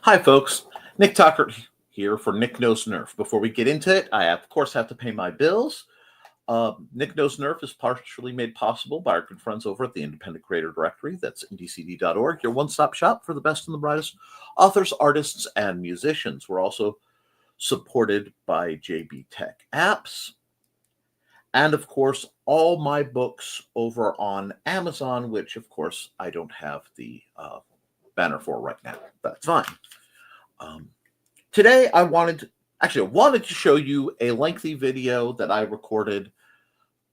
Hi, folks. Nick Tucker here for Nick Knows Nerf. Before we get into it, I, of course, have to pay my bills. Nick Knows Nerf is partially made possible by our good friends over at the Independent Creator Directory. That's ndcd.org, your one-stop shop for the best and the brightest authors, artists, and musicians. We're also supported by JB Tech Apps. And, of course, all my books over on Amazon, which, of course, I don't have the banner for right now. That's fine. Today, I wanted to show you a lengthy video that I recorded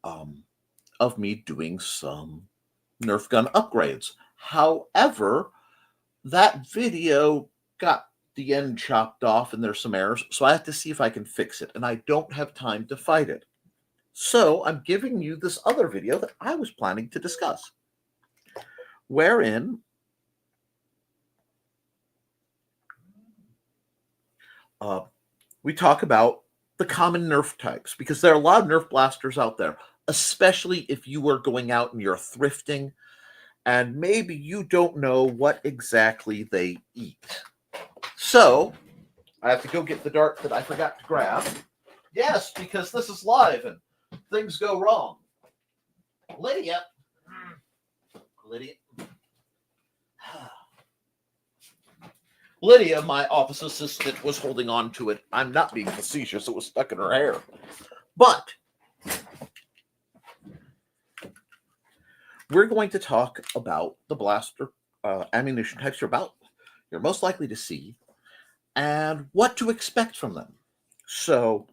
of me doing some Nerf gun upgrades. However, that video got the end chopped off and there's some errors, so I have to see if I can fix it, and I don't have time to fight it. So I'm giving you this other video that I was planning to discuss, wherein we talk about the common Nerf types, because there are a lot of Nerf blasters out there, especially if you are going out and you're thrifting, and maybe you don't know what exactly they eat. So I have to go get the dart that I forgot to grab. Yes, because this is live and things go wrong. Lydia. Lydia, my office assistant, was holding on to it. I'm not being facetious. It was stuck in her hair. But we're going to talk about the blaster ammunition types you're most likely to see and what to expect from them. So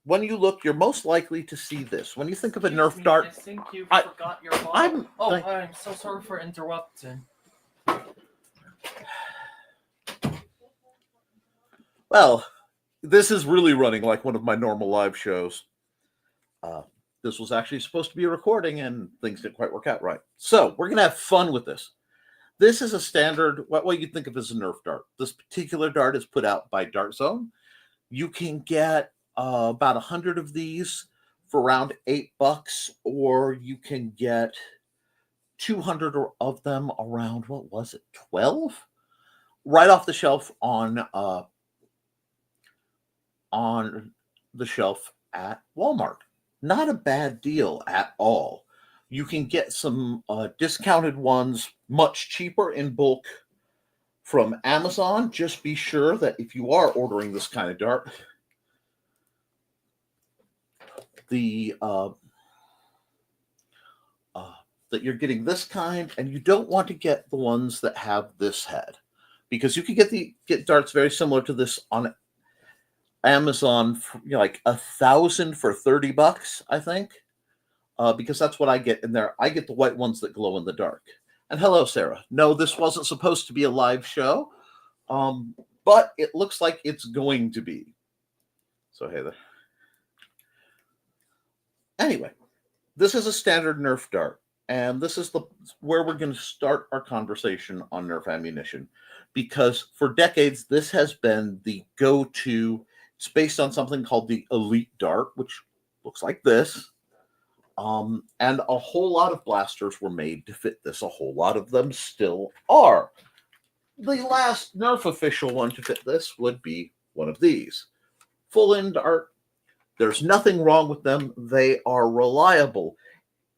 when you look, you're most likely to see this. When you think of a Nerf dart, I think you forgot your bottle. I'm so sorry for interrupting. Well, this is really running like one of my normal live shows. This was actually supposed to be a recording, and things didn't quite work out right. So we're going to have fun with this. This is a standard, what you think of as a Nerf dart. This particular dart is put out by Dart Zone. You can get about 100 of these for around $8, or you can get 200 of them around, what was it, 12? Right off the shelf on the shelf at Walmart. Not a bad deal at all. You can get some discounted ones much cheaper in bulk from Amazon. Just be sure that if you are ordering this kind of dart, that you're getting this kind, and you don't want to get the ones that have this head, because you can get darts very similar to this on Amazon for, like 1,000 for $30, I think, because that's what I get in there. I get the white ones that glow in the dark. And hello, Sarah. No, this wasn't supposed to be a live show, but it looks like it's going to be. So hey there. Anyway, this is a standard Nerf dart, and this is where we're going to start our conversation on Nerf ammunition, because for decades this has been the go-to. It's based on something called the Elite Dart, which looks like this. And a whole lot of blasters were made to fit this. A whole lot of them still are. The last Nerf official one to fit this would be one of these. Full-end dart. There's nothing wrong with them. They are reliable.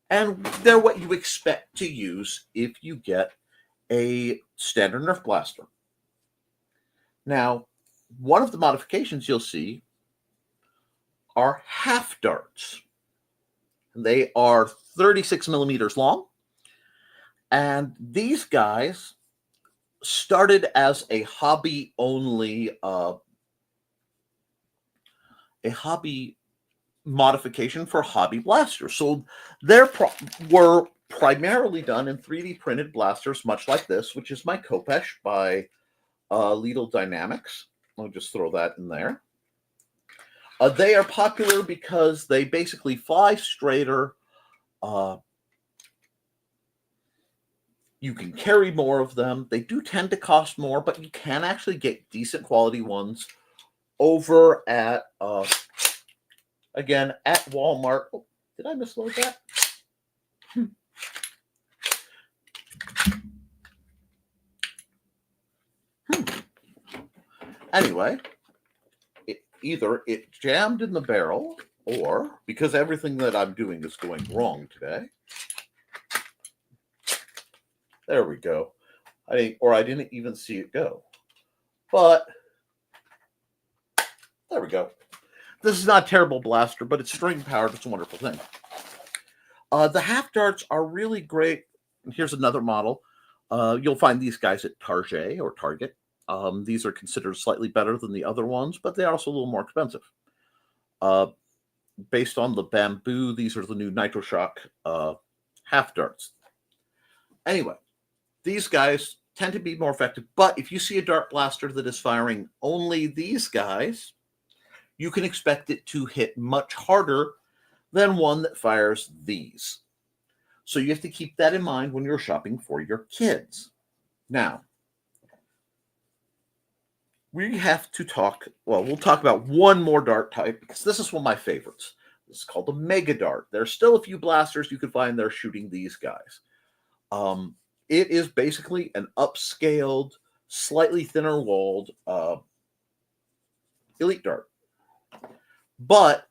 And they're what you expect to use if you get a standard Nerf blaster. Now, one of the modifications you'll see are half darts. They are 36 millimeters long. And these guys started as a hobby-only, a hobby modification for hobby blasters. So they were primarily done in 3D printed blasters, much like this, which is my Koepp by Lidl Dynamics. I'll just throw that in there. They are popular because they basically fly straighter. You can carry more of them. They do tend to cost more, but you can actually get decent quality ones over at, again, at Walmart. Oh, did I misload that? Anyway, either it jammed in the barrel, or because everything that I'm doing is going wrong today. There we go. I didn't even see it go. But there we go. This is not a terrible blaster, but it's string powered. It's a wonderful thing. The half darts are really great. Here's another model. You'll find these guys at Target or Target. These are considered slightly better than the other ones, but they're also a little more expensive. Based on the bamboo, these are the new NitroShock half darts. Anyway, these guys tend to be more effective, but if you see a dart blaster that is firing only these guys, you can expect it to hit much harder than one that fires these. So you have to keep that in mind when you're shopping for your kids. Now, we have to talk, we'll talk about one more dart type because this is one of my favorites. This is called a Mega Dart. There's still a few blasters you can find there shooting these guys. It is basically an upscaled, slightly thinner walled elite dart. But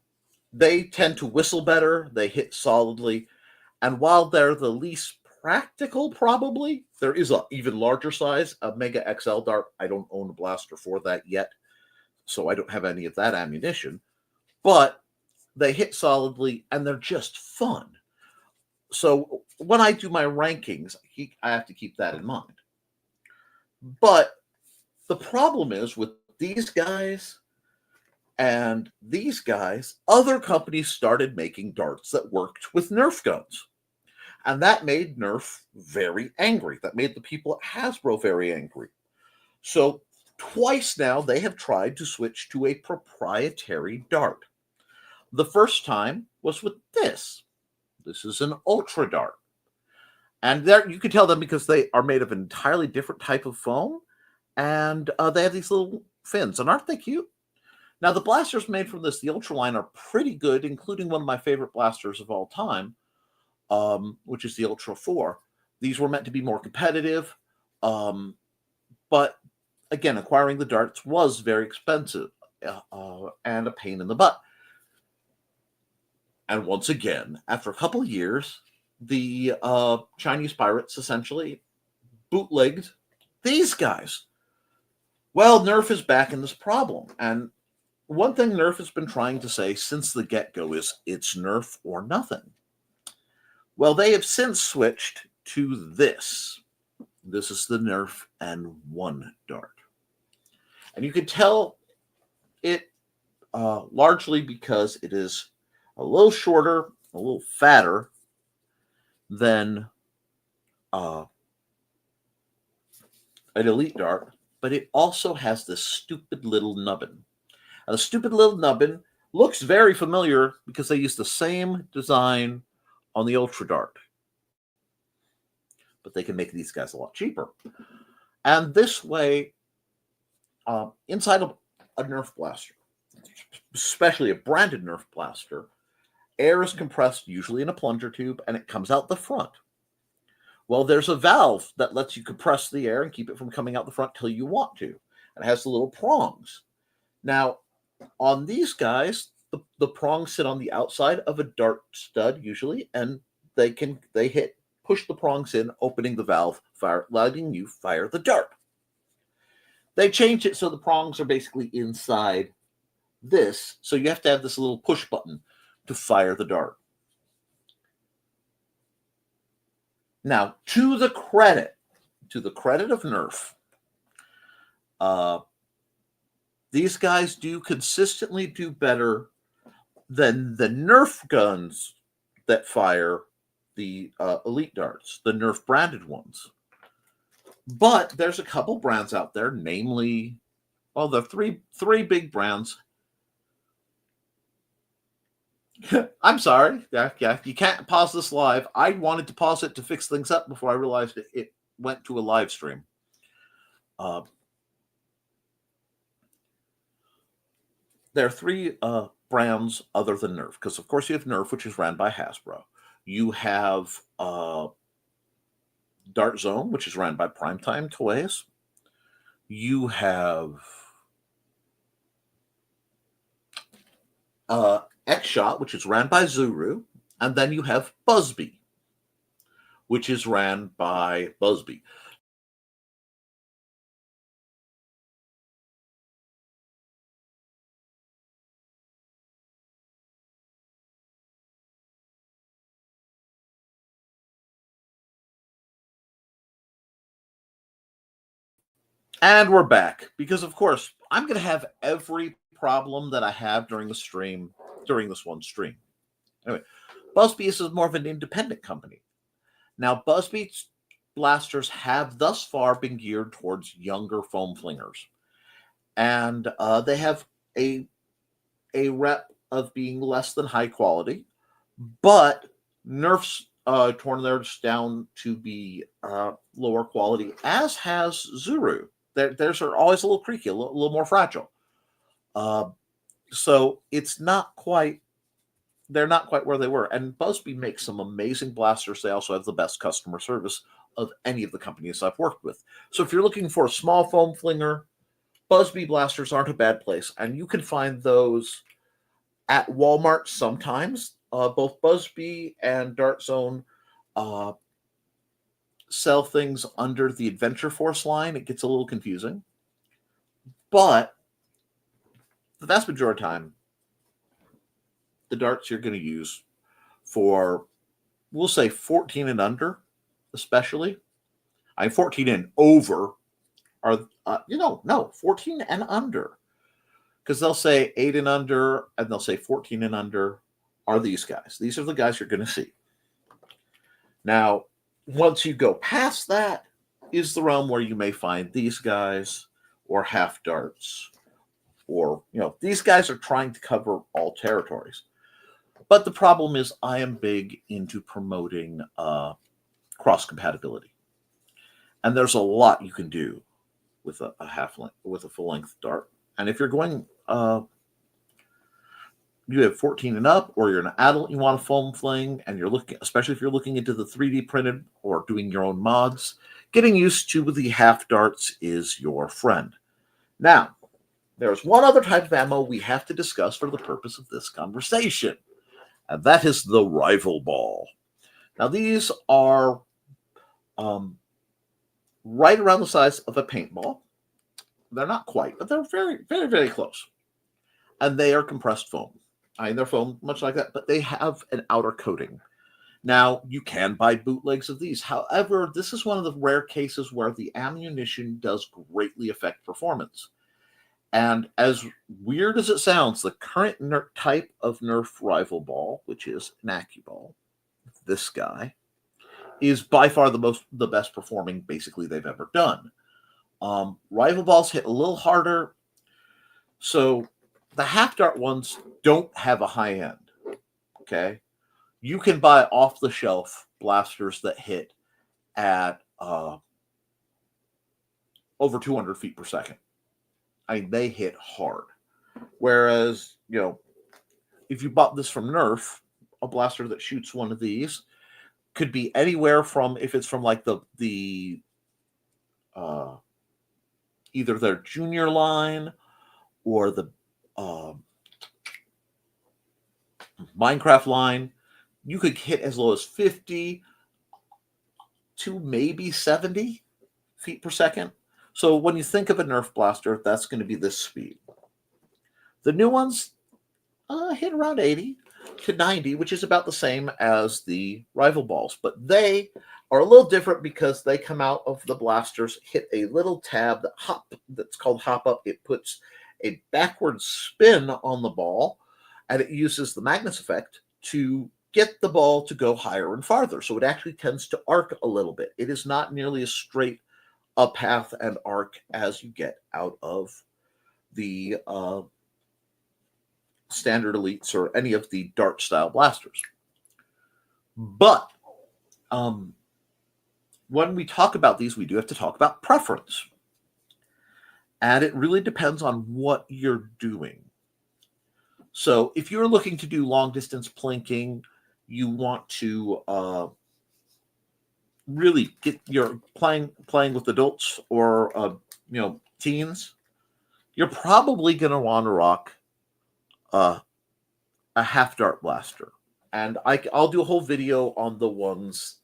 they tend to whistle better, they hit solidly, and while they're the least practical, probably, there is an even larger size, a Mega XL dart. I don't own a blaster for that yet, so I don't have any of that ammunition, but they hit solidly, and they're just fun. So when I do my rankings, I have to keep that in mind. But the problem is with these guys and these guys, other companies started making darts that worked with Nerf guns. And that made Nerf very angry. That made the people at Hasbro very angry. So twice now they have tried to switch to a proprietary dart. The first time was with this. This is an Ultra Dart. And there you can tell them because they are made of an entirely different type of foam. And they have these little fins. And aren't they cute? Now, the blasters made from this, the Ultra line, are pretty good, including one of my favorite blasters of all time, which is the Ultra 4. These were meant to be more competitive. But, again, acquiring the darts was very expensive and a pain in the butt. And once again, after a couple of years, the Chinese pirates essentially bootlegged these guys. Well, Nerf is back in this problem. And one thing Nerf has been trying to say since the get-go is it's Nerf or nothing. Well, they have since switched to this. This is the Nerf N1 dart. And you can tell it largely because it is a little shorter, a little fatter than an elite dart, but it also has this stupid little nubbin. And the stupid little nubbin looks very familiar because they use the same design on the Ultra Dart. But they can make these guys a lot cheaper. And this way, inside of a Nerf blaster, especially a branded Nerf blaster, air is compressed usually in a plunger tube, and it comes out the front. Well, there's a valve that lets you compress the air and keep it from coming out the front till you want to. And it has the little prongs. Now, on these guys, the prongs sit on the outside of a dart stud usually, and they push the prongs in, opening the valve, letting you fire the dart. They changed it so the prongs are basically inside this, so you have to have this little push button to fire the dart. Now, to the credit of Nerf, these guys do consistently do better than the Nerf guns that fire the elite darts, the Nerf branded ones. But there's a couple brands out there, namely, the three big brands. I'm sorry. Yeah, you can't pause this live. I wanted to pause it to fix things up before I realized it went to a live stream. There are three brands other than Nerf, because of course you have Nerf, which is ran by Hasbro. You have Dart Zone, which is ran by Primetime Toys. You have X-Shot, which is ran by Zuru, and then you have Busby, which is ran by Busby. And we're back because, of course, I'm going to have every problem that I have during the stream, during this one stream. Anyway, Busby is more of an independent company. Now, Busby's blasters have thus far been geared towards younger foam flingers, and they have a rep of being less than high quality, but Nerf's torn theirs down to be lower quality, as has Zuru. Theirs are always a little creaky, a little more fragile. So it's not quite, they're not quite where they were. And Busby makes some amazing blasters. They also have the best customer service of any of the companies I've worked with. So if you're looking for a small foam flinger, Busby blasters aren't a bad place. And you can find those at Walmart sometimes. Both Busby and Dart Zone sell things under the Adventure Force line. It gets a little confusing. But the vast majority of the time, the darts you're going to use for, we'll say 14 and under, especially. 14 and over are, no, 14 and under. Because they'll say 8 and under, and they'll say 14 and under are these guys. These are the guys you're going to see. Now, once you go past that is the realm where you may find these guys or half darts, or, these guys are trying to cover all territories. But the problem is I am big into promoting cross compatibility. And there's a lot you can do with a half length, with a full length dart. And if you're going, you have 14 and up, or you're an adult, you want a foam fling, and you're looking, especially if you're looking into the 3D printed or doing your own mods, getting used to the half darts is your friend. Now, there's one other type of ammo we have to discuss for the purpose of this conversation, and that is the rival ball. Now, these are right around the size of a paintball. They're not quite, but they're very, very, very close. And they are compressed foam. They're foam much like that, but they have an outer coating. Now, you can buy bootlegs of these. However, this is one of the rare cases where the ammunition does greatly affect performance. And as weird as it sounds, the current type of Nerf rival ball, which is an AccuBall, this guy, is by far the best performing basically they've ever done. Rival balls hit a little harder, so the half dart ones don't have a high end. Okay, you can buy off the shelf blasters that hit at over 200 feet per second. They hit hard. Whereas, if you bought this from Nerf, a blaster that shoots one of these could be anywhere from, if it's from like the either their junior line or the Minecraft line, you could hit as low as 50 to maybe 70 feet per second. So when you think of a Nerf blaster, that's going to be this speed. The new ones hit around 80 to 90, which is about the same as the rival balls. But they are a little different because they come out of the blasters, hit a little tab that's called hop up. It puts a backward spin on the ball, and it uses the Magnus effect to get the ball to go higher and farther. So it actually tends to arc a little bit. It is not nearly as straight a path and arc as you get out of the standard elites or any of the dart style blasters. But when we talk about these, we do have to talk about preference. And it really depends on what you're doing. So if you're looking to do long distance plinking, you want to really get your playing with adults or teens, you're probably going to want to rock a half dart blaster, and I'll do a whole video on the ones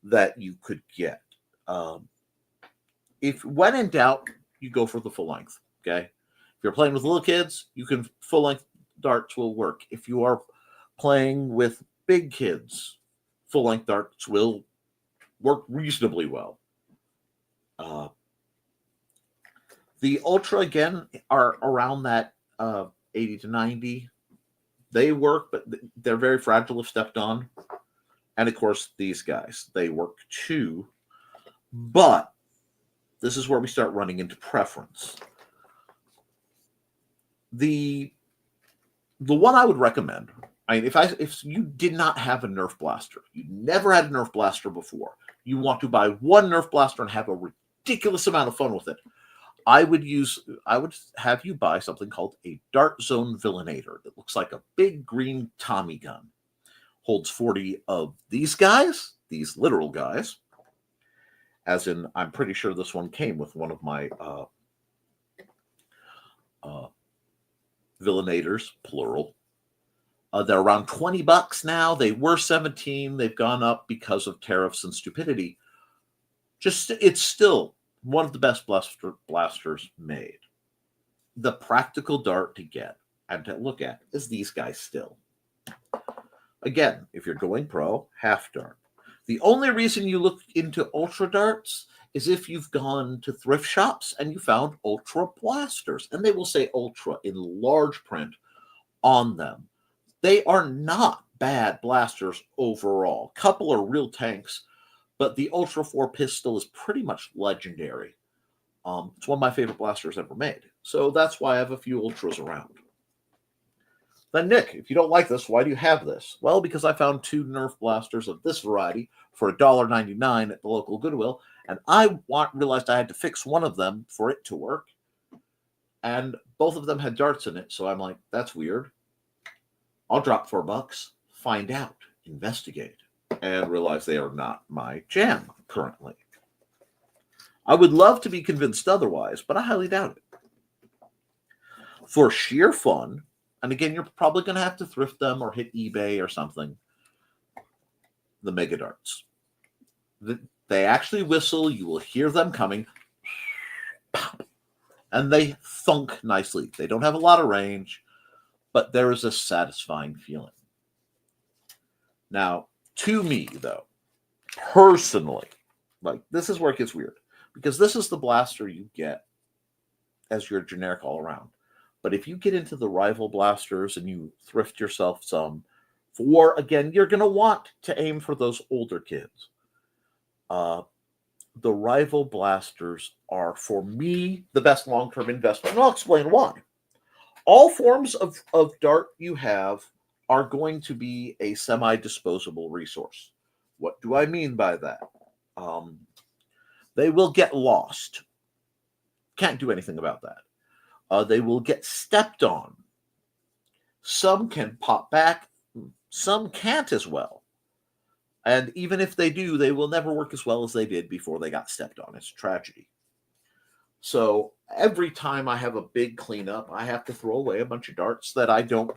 that you could get. Um, if when in doubt, you go for the full length. Okay, if you're playing with little kids, you can full length darts will work. If you are playing with big kids, full length darts will work reasonably well. Uh, the Ultra again are around that 80 to 90. They work, but they're very fragile if stepped on. And of course, these guys, they work too. But this is where we start running into preference. The one I would recommend, I mean, if you did not have a Nerf blaster, you never had a Nerf blaster before, you want to buy one Nerf blaster and have a ridiculous amount of fun with it, I would have you buy something called a Dart Zone Villainator that looks like a big green Tommy gun. Holds 40 of these guys, these literal guys. As in, I'm pretty sure this one came with one of my Villanators, plural. They're around $20 now. They were 17. They've gone up because of tariffs and stupidity. It's still one of the best blasters made. The practical dart to get and to look at is these guys still. Again, if you're going pro, half dart. The only reason you look into ultra darts is if you've gone to thrift shops and you found ultra blasters, and they will say ultra in large print on them. They are not bad blasters overall. A couple are real tanks, but the Ultra 4 pistol is pretty much legendary. It's one of my favorite blasters ever made. So that's why I have a few Ultras around. Then, Nick, if you don't like this, why do you have this? Well, because I found 2 Nerf blasters of this variety for $1.99 at the local Goodwill, and I realized I had to fix one of them for it to work. And both of them had darts in it, so I'm like, that's weird. I'll drop $4, find out, investigate, and realize they are not my jam currently. I would love to be convinced otherwise, but I highly doubt it. For sheer fun, and again, you're probably going to have to thrift them or hit eBay or something, the Mega Darts. They actually whistle. You will hear them coming. And they thunk nicely. They don't have a lot of range, but there is a satisfying feeling. Now, to me, though, personally, like this is where it gets weird, because this is the blaster you get as your generic all around. But if you get into the rival blasters and you thrift yourself some, again, you're going to want to aim for those older kids. The rival blasters are, for me, the best long-term investment, and I'll explain why. All forms of dart you have are going to be a semi-disposable resource. What do I mean by that? They will get lost. Can't do anything about that. They will get stepped on. Some can pop back. Some can't as well. And even if they do, they will never work as well as they did before they got stepped on. It's a tragedy. So every time I have a big cleanup, I have to throw away a bunch of darts that I don't.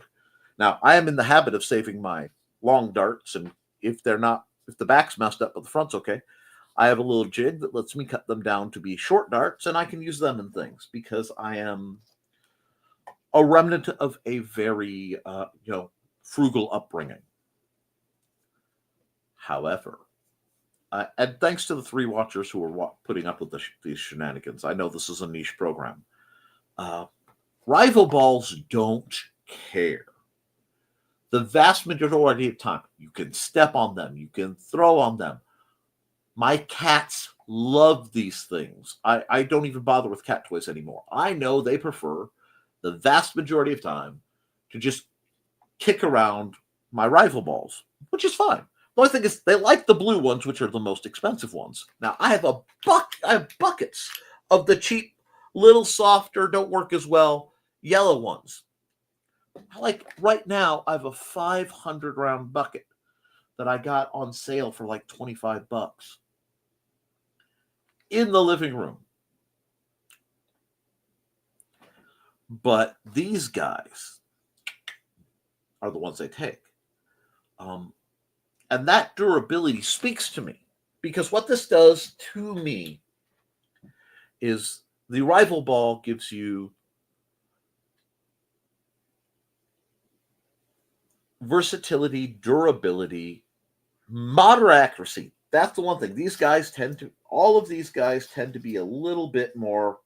Now, I am in the habit of saving my long darts, and if the back's messed up but the front's okay, I have a little jig that lets me cut them down to be short darts, and I can use them in things because I am a remnant of a very frugal upbringing. However, and thanks to the 3 watchers who are putting up with these shenanigans, I know this is a niche program. Rival balls don't care. The vast majority of time, you can step on them, you can throw on them. My cats love these things. I don't even bother with cat toys anymore. I know they prefer, the vast majority of time, to just kick around my rival balls, which is fine. The only thing is they like the blue ones, which are the most expensive ones. Now, I have buckets of the cheap, little softer, don't work as well, yellow ones. Like right now, I have a 500 round bucket that I got on sale for like $25 in the living room. But these guys are the ones they take. And that durability speaks to me, because what this does to me is the rival ball gives you versatility, durability, moderate accuracy. That's the one thing. All of these guys tend to be a little bit more,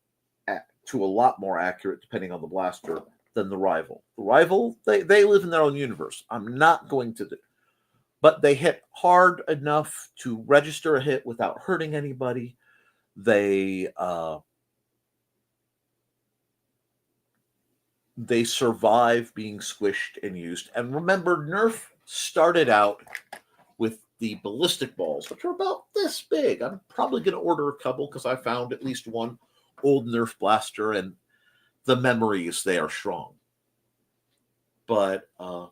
to a lot more accurate, depending on the blaster, than the rival. The rival, they live in their own universe. I'm not going to do, but they hit hard enough to register a hit without hurting anybody. They survive being squished and used. And remember, Nerf started out with the ballistic balls, which are about this big. I'm probably going to order a couple because I found at least one old Nerf blaster, and the memories, they are strong. But all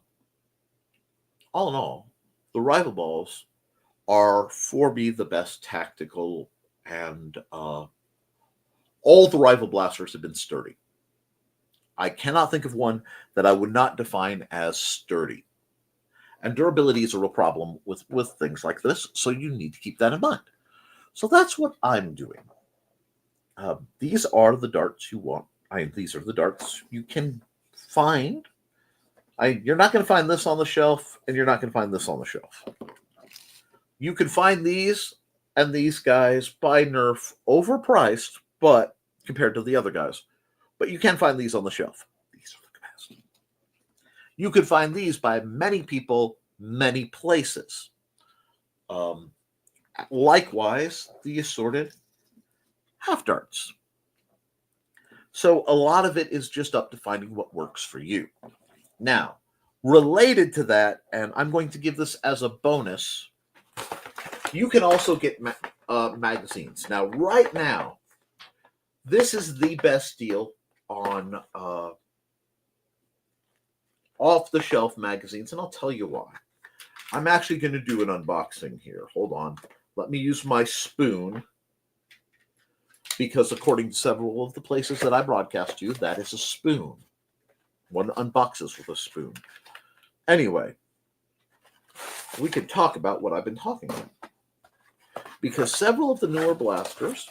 in all, the rival balls are, for me, the best tactical, and all the rival blasters have been sturdy. I cannot think of one that I would not define as sturdy. And durability is a real problem with things like this, so you need to keep that in mind. So that's what I'm doing. These are the darts you want. These are the darts you can find. You're not going to find this on the shelf, and you're not going to find this on the shelf. You can find these and these guys by Nerf overpriced, but compared to the other guys. But you can find these on the shelf. These are the best. You can find these by many people, many places. Likewise, the assorted half darts. So a lot of it is just up to finding what works for you. Now, related to that, and I'm going to give this as a bonus, you can also get magazines. Now, right now, this is the best deal on off-the-shelf magazines, and I'll tell you why. I'm actually going to do an unboxing here. Hold on. Let me use my spoon, because according to several of the places that I broadcast to, that is a spoon. One unboxes with a spoon. Anyway, we can talk about what I've been talking about. Because several of the newer blasters,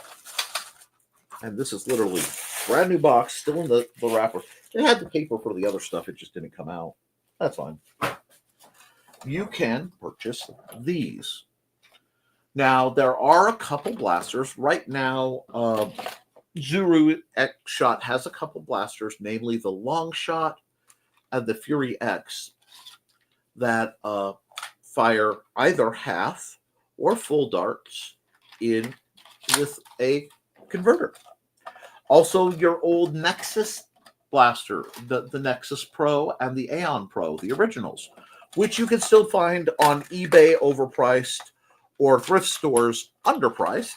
and this is literally brand new box, still in the wrapper. They had the paper for the other stuff, it just didn't come out. That's fine. You can purchase these. Now, there are a couple blasters. Right now, Zuru X Shot has a couple blasters, namely the Long Shot and the Fury X, that fire either half or full darts in with a converter. Also, your old Nexus blaster, the Nexus Pro and the Aeon Pro, the originals, which you can still find on eBay overpriced or thrift stores underpriced,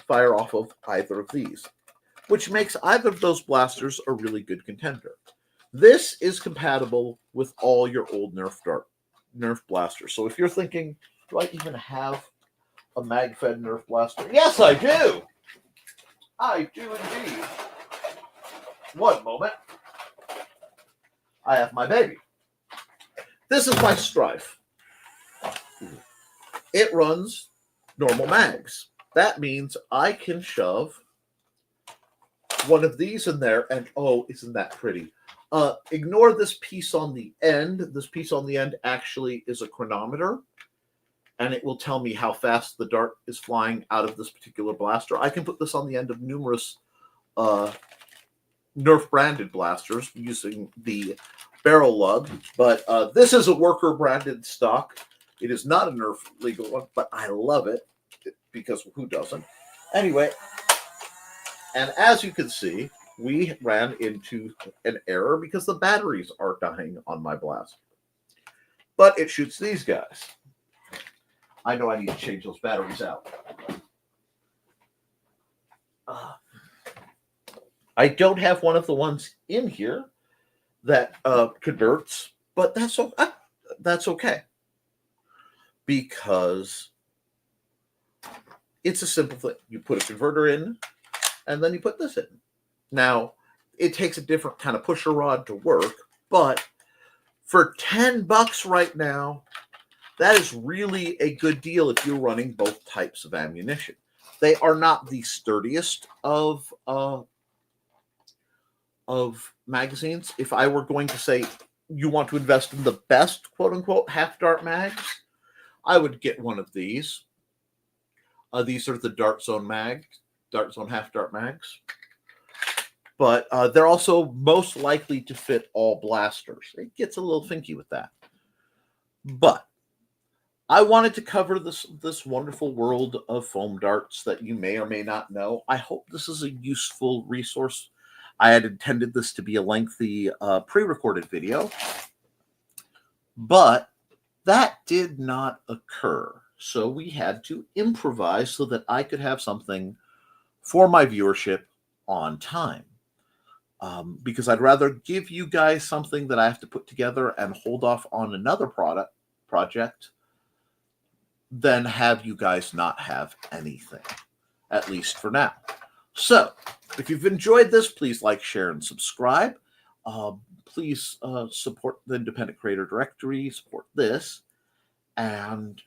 fire off of either of these, which makes either of those blasters a really good contender. This is compatible with all your old Nerf blasters. So if you're thinking, do I even have a mag-fed Nerf blaster? Yes, I do. I do indeed. One moment. I have my baby. This is my Strife. It runs normal mags. That means I can shove one of these in there, and oh, isn't that pretty? Ignore this piece on the end. This piece on the end actually is a chronometer, and it will tell me how fast the dart is flying out of this particular blaster. I can put this on the end of numerous Nerf branded blasters using the barrel lug, but this is a worker branded stock. It is not a Nerf legal one, but I love it because who doesn't? Anyway, and as you can see, we ran into an error because the batteries are dying on my blaster. But it shoots these guys. I know I need to change those batteries out. I don't have one of the ones in here that converts, but that's okay. Because it's a simple thing. You put a converter in, and then you put this in. Now, it takes a different kind of pusher rod to work, But for $10 right now, that is really a good deal if you're running both types of ammunition. They are not the sturdiest of magazines. If I were going to say you want to invest in the best quote unquote half dart mags, I would get one of these. These are the Dart Zone half dart mags. But they're also most likely to fit all blasters. It gets a little finky with that. But I wanted to cover this wonderful world of foam darts that you may or may not know. I hope this is a useful resource. I had intended this to be a lengthy pre-recorded video, but that did not occur. So we had to improvise so that I could have something for my viewership on time. Because I'd rather give you guys something that I have to put together and hold off on another project than have you guys not have anything, at least for now. So, if you've enjoyed this, please like, share, and subscribe. Please support the Independent Creator Directory, support this, and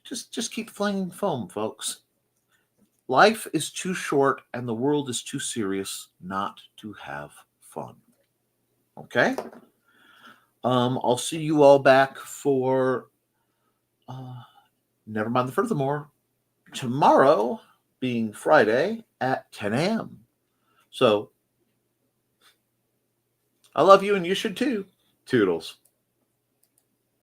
just keep flinging foam, folks. Life is too short and the world is too serious not to have fun. Okay? I'll see you all back for never mind the furthermore tomorrow, being Friday at 10 a.m. So I love you and you should too. Toodles.